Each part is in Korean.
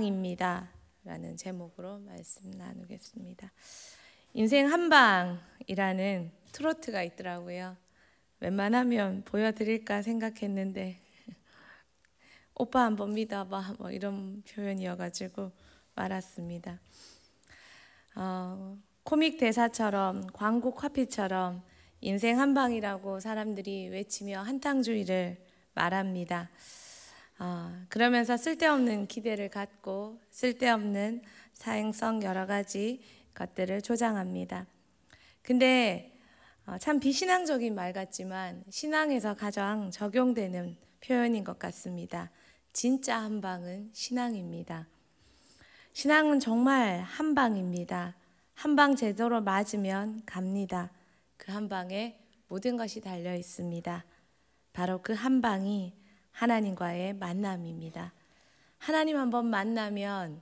입니다. 라는 제목으로 말씀 나누겠습니다. 인생 한방이라는 트로트가 있더라고요. 웬만하면 보여드릴까 생각했는데 오빠 한번 믿어봐 뭐 이런 표현이어가지고 말았습니다. 코믹 대사처럼 광고 카피처럼 인생 한방이라고 사람들이 외치며 한탕주의를 말합니다. 그러면서 쓸데없는 기대를 갖고 쓸데없는 사행성 여러 가지 것들을 조장합니다. 근데 참 비신앙적인 말 같지만 신앙에서 가장 적용되는 표현인 것 같습니다. 진짜 한방은 신앙입니다. 신앙은 정말 한방입니다. 한방 제대로 맞으면 갑니다. 그 한방에 모든 것이 달려 있습니다. 바로 그 한방이 하나님과의 만남입니다. 하나님 한번 만나면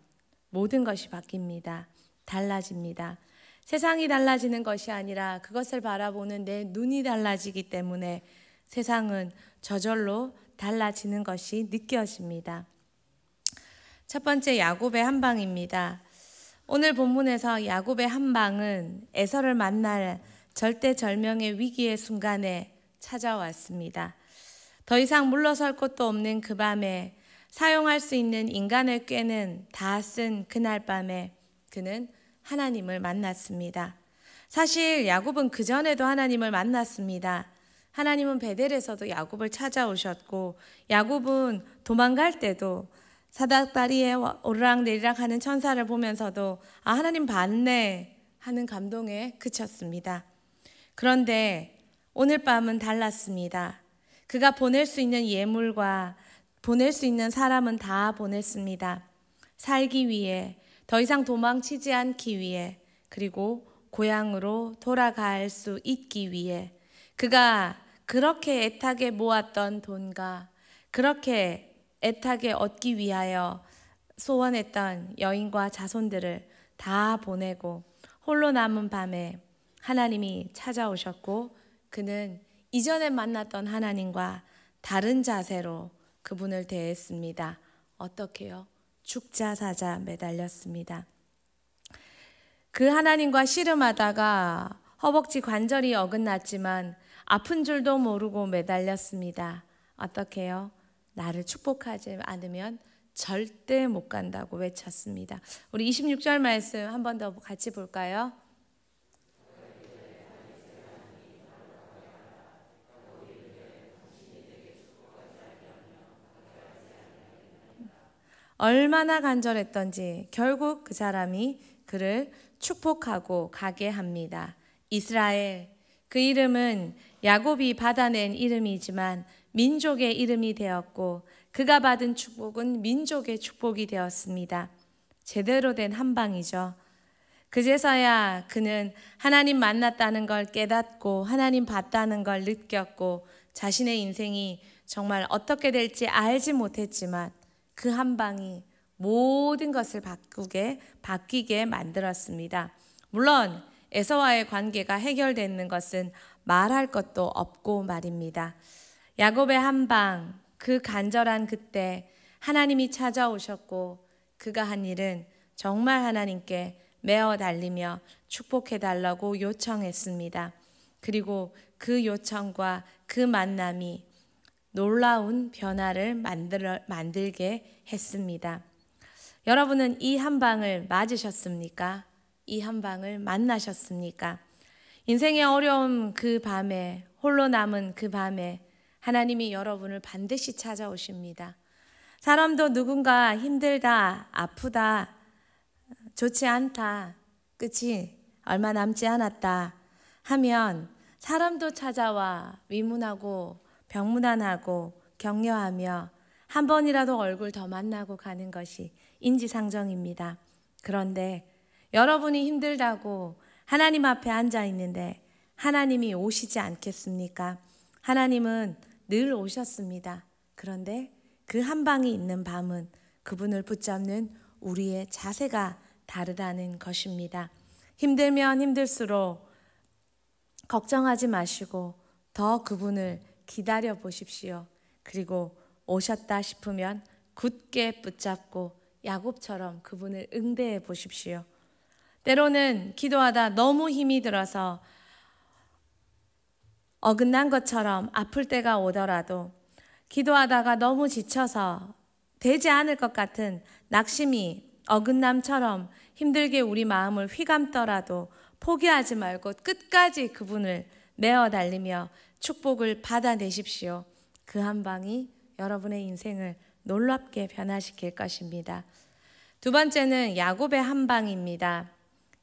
모든 것이 바뀝니다. 달라집니다. 세상이 달라지는 것이 아니라 그것을 바라보는 내 눈이 달라지기 때문에 세상은 저절로 달라지는 것이 느껴집니다. 첫 번째, 야곱의 한방입니다. 오늘 본문에서 야곱의 한방은 에서를 만날 절대절명의 위기의 순간에 찾아왔습니다. 더 이상 물러설 곳도 없는 그 밤에 사용할 수 있는 인간의 꾀는 다 쓴 그날 밤에 그는 하나님을 만났습니다. 사실 야곱은 그전에도 하나님을 만났습니다. 하나님은 베델에서도 야곱을 찾아오셨고 야곱은 도망갈 때도 사닥다리에 오르락내리락 하는 천사를 보면서도 하나님 봤네 하는 감동에 그쳤습니다. 그런데 오늘 밤은 달랐습니다. 그가 보낼 수 있는 예물과 보낼 수 있는 사람은 다 보냈습니다. 살기 위해, 더 이상 도망치지 않기 위해, 그리고 고향으로 돌아갈 수 있기 위해 그가 그렇게 애타게 모았던 돈과 그렇게 애타게 얻기 위하여 소원했던 여인과 자손들을 다 보내고 홀로 남은 밤에 하나님이 찾아오셨고 그는 이전에 만났던 하나님과 다른 자세로 그분을 대했습니다. 어떻게요? 죽자 사자 매달렸습니다. 그 하나님과 씨름하다가 허벅지 관절이 어긋났지만 아픈 줄도 모르고 매달렸습니다. 어떻게요? 나를 축복하지 않으면 절대 못 간다고 외쳤습니다. 우리 26절 말씀 한 번 더 같이 볼까요? 얼마나 간절했던지 결국 그 사람이 그를 축복하고 가게 합니다. 이스라엘, 그 이름은 야곱이 받아낸 이름이지만 민족의 이름이 되었고 그가 받은 축복은 민족의 축복이 되었습니다. 제대로 된 한방이죠. 그제서야 그는 하나님 만났다는 걸 깨닫고 하나님 봤다는 걸 느꼈고 자신의 인생이 정말 어떻게 될지 알지 못했지만 그 한방이 모든 것을 바뀌게 만들었습니다. 물론 에서와의 관계가 해결되는 것은 말할 것도 없고 말입니다. 야곱의 한방, 그 간절한 그때 하나님이 찾아오셨고 그가 한 일은 정말 하나님께 매어 달리며 축복해달라고 요청했습니다. 그리고 그 요청과 그 만남이 놀라운 변화를 만들게 했습니다. 여러분은 이 한방을 맞으셨습니까? 이 한방을 만나셨습니까? 인생의 어려움 그 밤에, 홀로 남은 그 밤에 하나님이 여러분을 반드시 찾아오십니다. 사람도 누군가 힘들다, 아프다, 좋지 않다, 끝이 얼마 남지 않았다 하면 사람도 찾아와 위문하고 병문안하고 격려하며 한 번이라도 얼굴 더 만나고 가는 것이 인지상정입니다. 그런데 여러분이 힘들다고 하나님 앞에 앉아 있는데 하나님이 오시지 않겠습니까? 하나님은 늘 오셨습니다. 그런데 그 한방이 있는 밤은 그분을 붙잡는 우리의 자세가 다르다는 것입니다. 힘들면 힘들수록 걱정하지 마시고 더 그분을 기다려 보십시오. 그리고 오셨다 싶으면 굳게 붙잡고 야곱처럼 그분을 응대해 보십시오. 때로는 기도하다 너무 힘이 들어서 어긋난 것처럼 아플 때가 오더라도, 기도하다가 너무 지쳐서 되지 않을 것 같은 낙심이 어긋남처럼 힘들게 우리 마음을 휘감더라도 포기하지 말고 끝까지 그분을 메어 달리며 축복을 받아내십시오. 그 한 방이 여러분의 인생을 놀랍게 변화시킬 것입니다. 두 번째는 야곱의 한 방입니다.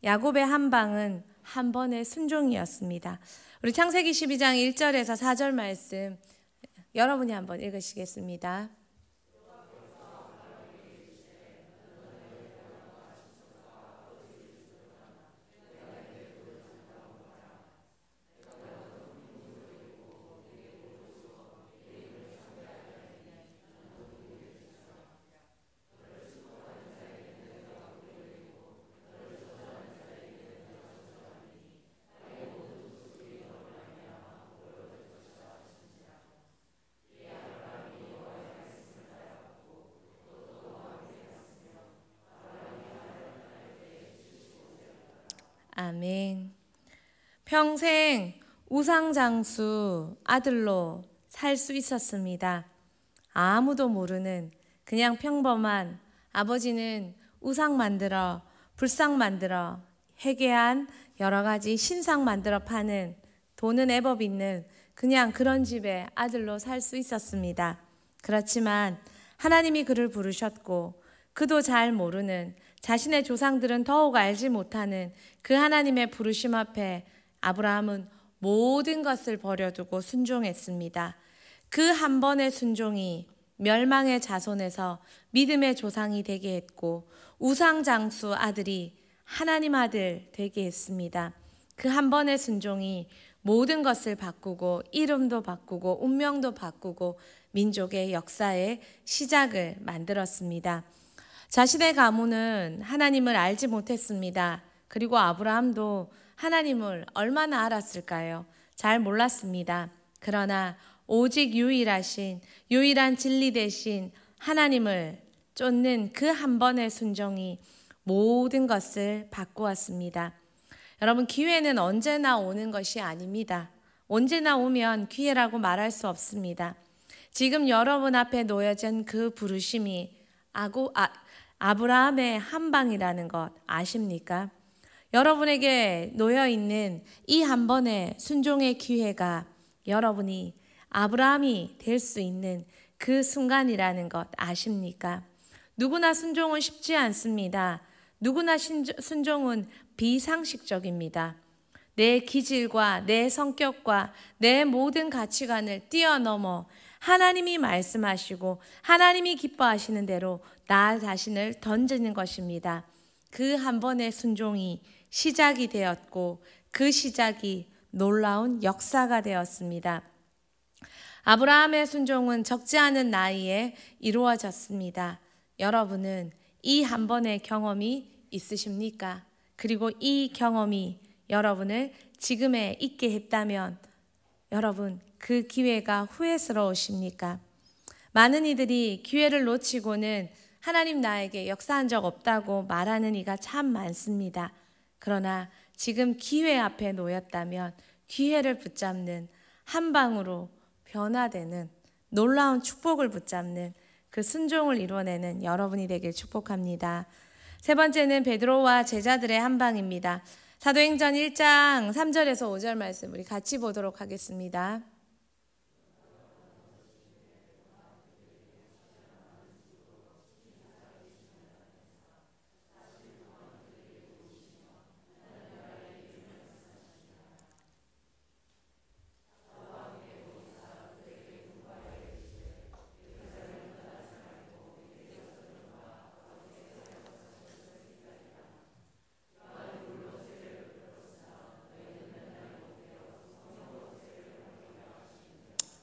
야곱의 한 방은 한 번의 순종이었습니다. 우리 창세기 12장 1절에서 4절 말씀 여러분이 한번 읽으시겠습니다. 아멘. 평생 우상장수 아들로 살 수 있었습니다. 아무도 모르는 그냥 평범한, 아버지는 우상 만들어 불상 만들어 회개한 여러 가지 신상 만들어 파는, 돈은 애법 있는 그냥 그런 집의 아들로 살 수 있었습니다. 그렇지만 하나님이 그를 부르셨고, 그도 잘 모르는, 자신의 조상들은 더욱 알지 못하는 그 하나님의 부르심 앞에 아브라함은 모든 것을 버려두고 순종했습니다. 그 한 번의 순종이 멸망의 자손에서 믿음의 조상이 되게 했고, 우상장수 아들이 하나님 아들 되게 했습니다. 그 한 번의 순종이 모든 것을 바꾸고, 이름도 바꾸고 운명도 바꾸고 민족의 역사의 시작을 만들었습니다. 자신의 가문은 하나님을 알지 못했습니다. 그리고 아브라함도 하나님을 얼마나 알았을까요? 잘 몰랐습니다. 그러나 오직 유일한 진리 되신 하나님을 쫓는 그 한 번의 순종이 모든 것을 바꾸었습니다. 여러분, 기회는 언제나 오는 것이 아닙니다. 언제나 오면 기회라고 말할 수 없습니다. 지금 여러분 앞에 놓여진 그 부르심이 아브라함의 한 방이라는 것 아십니까? 여러분에게 놓여있는 이 한 번의 순종의 기회가 여러분이 아브라함이 될 수 있는 그 순간이라는 것 아십니까? 누구나 순종은 쉽지 않습니다. 누구나 순종은 비상식적입니다. 내 기질과 내 성격과 내 모든 가치관을 뛰어넘어 하나님이 말씀하시고 하나님이 기뻐하시는 대로 나 자신을 던지는 것입니다. 그 한 번의 순종이 시작이 되었고, 그 시작이 놀라운 역사가 되었습니다. 아브라함의 순종은 적지 않은 나이에 이루어졌습니다. 여러분은 이 한 번의 경험이 있으십니까? 그리고 이 경험이 여러분을 지금에 있게 했다면 여러분, 그 기회가 후회스러우십니까? 많은 이들이 기회를 놓치고는 하나님 나에게 역사한 적 없다고 말하는 이가 참 많습니다. 그러나 지금 기회 앞에 놓였다면 기회를 붙잡는, 한 방으로 변화되는 놀라운 축복을 붙잡는 그 순종을 이뤄내는 여러분이 되길 축복합니다. 세 번째는 베드로와 제자들의 한 방입니다. 사도행전 1장 3절에서 5절 말씀 우리 같이 보도록 하겠습니다.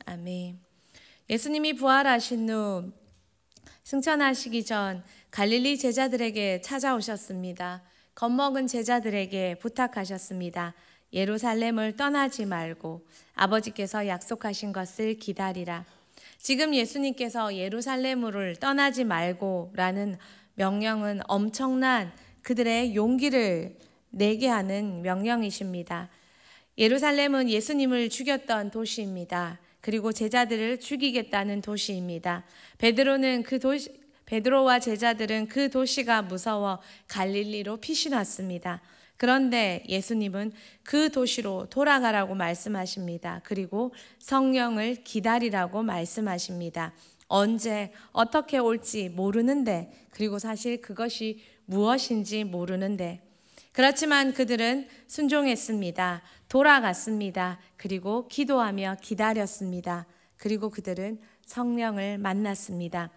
아멘. 예수님이 부활하신 후 승천하시기 전 갈릴리 제자들에게 찾아오셨습니다. 겁먹은 제자들에게 부탁하셨습니다. 예루살렘을 떠나지 말고 아버지께서 약속하신 것을 기다리라. 지금 예수님께서 예루살렘을 떠나지 말고 라는 명령은 엄청난 그들의 용기를 내게 하는 명령이십니다. 예루살렘은 예수님을 죽였던 도시입니다. 그리고 제자들을 죽이겠다는 도시입니다. 베드로와 제자들은 그 도시가 무서워 갈릴리로 피신왔습니다. 그런데 예수님은 그 도시로 돌아가라고 말씀하십니다. 그리고 성령을 기다리라고 말씀하십니다. 언제 어떻게 올지 모르는데, 그리고 사실 그것이 무엇인지 모르는데, 그렇지만 그들은 순종했습니다. 돌아갔습니다. 그리고 기도하며 기다렸습니다. 그리고 그들은 성령을 만났습니다.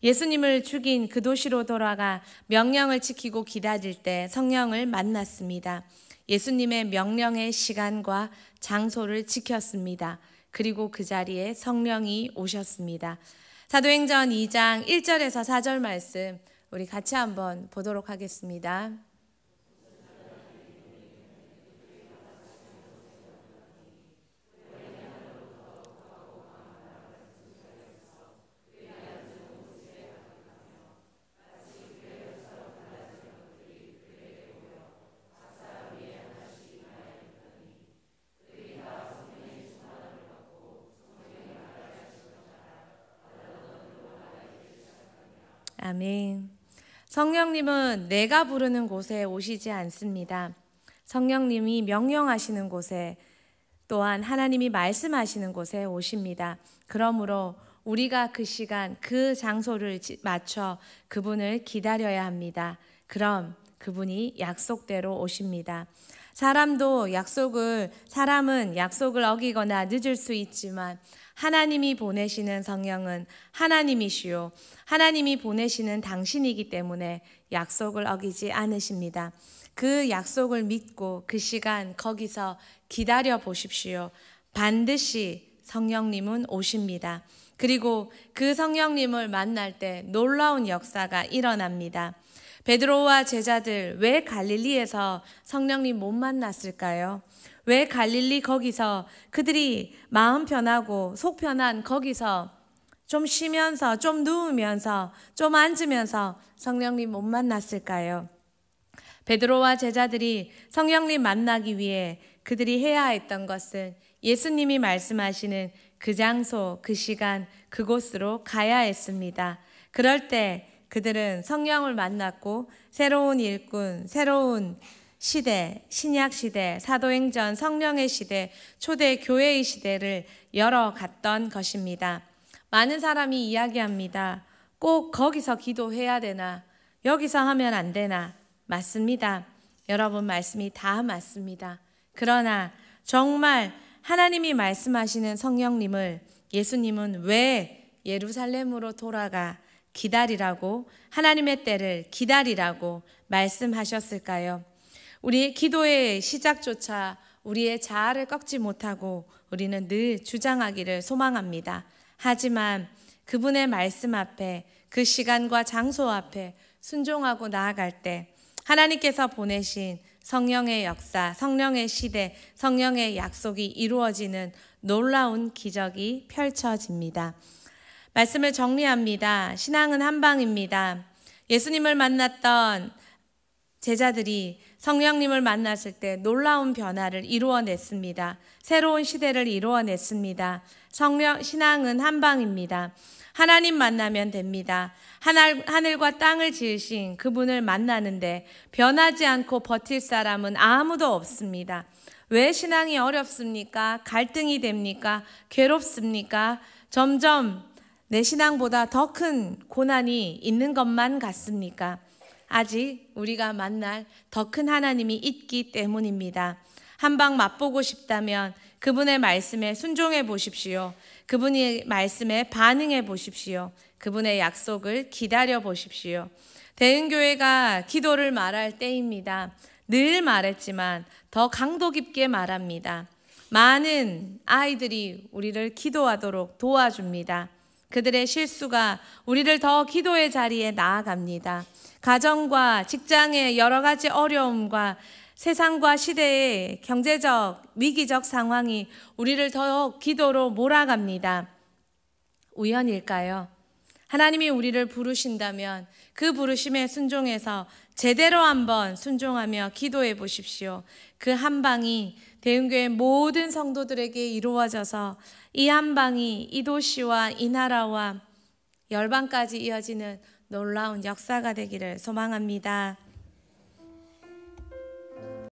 예수님을 죽인 그 도시로 돌아가 명령을 지키고 기다릴 때 성령을 만났습니다. 예수님의 명령의 시간과 장소를 지켰습니다. 그리고 그 자리에 성령이 오셨습니다. 사도행전 2장 1절에서 4절 말씀 우리 같이 한번 보도록 하겠습니다. 아멘. 성령님은 내가 부르는 곳에 오시지 않습니다. 성령님이 명령하시는 곳에, 또한 하나님이 말씀하시는 곳에 오십니다. 그러므로 우리가 그 시간, 그 장소를 맞춰 그분을 기다려야 합니다. 그럼 그분이 약속대로 오십니다. 사람은 약속을 어기거나 늦을 수 있지만 하나님이 보내시는 성령은 하나님이시요 하나님이 보내시는 당신이기 때문에 약속을 어기지 않으십니다. 그 약속을 믿고 그 시간 거기서 기다려 보십시오. 반드시 성령님은 오십니다. 그리고 그 성령님을 만날 때 놀라운 역사가 일어납니다. 베드로와 제자들 왜 갈릴리에서 성령님 못 만났을까요? 왜 갈릴리 거기서 그들이 마음 편하고 속 편한 거기서 좀 쉬면서 좀 누우면서 좀 앉으면서 성령님 못 만났을까요? 베드로와 제자들이 성령님 만나기 위해 그들이 해야 했던 것은 예수님이 말씀하시는 그 장소, 그 시간, 그곳으로 가야 했습니다. 그럴 때 그들은 성령을 만났고 새로운 일꾼, 새로운 시대, 신약 시대, 사도행전 성령의 시대, 초대 교회의 시대를 열어갔던 것입니다. 많은 사람이 이야기합니다. 꼭 거기서 기도해야 되나? 여기서 하면 안 되나? 맞습니다. 여러분 말씀이 다 맞습니다. 그러나 정말 하나님이 말씀하시는 성령님을 예수님은 왜 예루살렘으로 돌아가 기다리라고, 하나님의 때를 기다리라고 말씀하셨을까요? 우리의 기도의 시작조차 우리의 자아를 꺾지 못하고 우리는 늘 주장하기를 소망합니다. 하지만 그분의 말씀 앞에, 그 시간과 장소 앞에 순종하고 나아갈 때 하나님께서 보내신 성령의 역사, 성령의 시대, 성령의 약속이 이루어지는 놀라운 기적이 펼쳐집니다. 말씀을 정리합니다. 신앙은 한방입니다. 예수님을 만났던 제자들이 성령님을 만났을 때 놀라운 변화를 이루어냈습니다. 새로운 시대를 이루어냈습니다. 신앙은 한방입니다. 하나님 만나면 됩니다. 하늘과 땅을 지으신 그분을 만나는데 변하지 않고 버틸 사람은 아무도 없습니다. 왜 신앙이 어렵습니까? 갈등이 됩니까? 괴롭습니까? 점점 내 신앙보다 더 큰 고난이 있는 것만 같습니까? 아직 우리가 만날 더 큰 하나님이 있기 때문입니다. 한방 맛보고 싶다면 그분의 말씀에 순종해 보십시오. 그분의 말씀에 반응해 보십시오. 그분의 약속을 기다려 보십시오. 대흥교회가 기도를 말할 때입니다. 늘 말했지만 더 강도 깊게 말합니다. 많은 아이들이 우리를 기도하도록 도와줍니다. 그들의 실수가 우리를 더 기도의 자리에 나아갑니다. 가정과 직장의 여러 가지 어려움과 세상과 시대의 경제적, 위기적 상황이 우리를 더 기도로 몰아갑니다. 우연일까요? 하나님이 우리를 부르신다면 그 부르심에 순종해서 제대로 한번 순종하며 기도해 보십시오. 그 한 방이 대흥교회 모든 성도들에게 이루어져서 이 한 방이 이 도시와 이 나라와 열방까지 이어지는 놀라운 역사가 되기를 소망합니다.